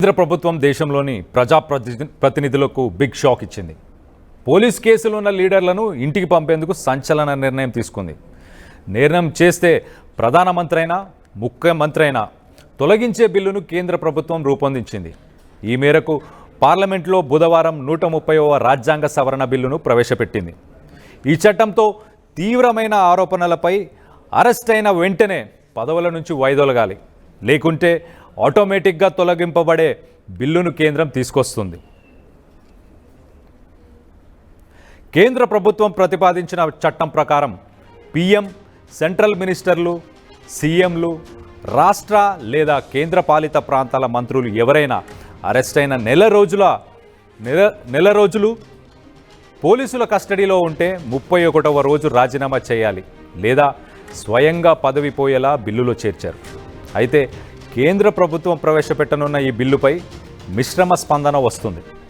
కేంద్ర ప్రభుత్వం దేశంలోని ప్రతినిధులకు బిగ్ షాక్ ఇచ్చింది. పోలీస్ కేసులో ఉన్న లీడర్లను ఇంటికి పంపేందుకు సంచలన నిర్ణయం తీసుకుంది. నిర్ణయం చేస్తే ప్రధానమంత్రి అయినా ముఖ్యమంత్రి అయినా తొలగించే బిల్లును కేంద్ర ప్రభుత్వం రూపొందించింది. ఈ మేరకు పార్లమెంట్లో బుధవారం 130వ రాజ్యాంగ సవరణ బిల్లును ప్రవేశపెట్టింది. ఈ చట్టంతో తీవ్రమైన ఆరోపణలపై అరెస్ట్ అయిన వెంటనే పదవుల నుంచి వైదొలగాలి, లేకుంటే ఆటోమేటిక్గా తొలగింపబడే బిల్లును కేంద్రం తీసుకొస్తుంది. కేంద్ర ప్రభుత్వం ప్రతిపాదించిన చట్టం ప్రకారం పీఎం, సెంట్రల్ మినిస్టర్లు, సీఎంలు, రాష్ట్ర లేదా కేంద్ర పాలిత ప్రాంతాల మంత్రులు ఎవరైనా అరెస్ట్ అయిన నెల రోజులు పోలీసుల కస్టడీలో ఉంటే 31వ రోజు రాజీనామా చేయాలి లేదా స్వయంగా పదవి పోయేలా బిల్లులో చేర్చారు. అయితే కేంద్ర ప్రభుత్వం ప్రవేశపెట్టనున్న ఈ బిల్లుపై మిశ్రమ స్పందన వస్తుంది.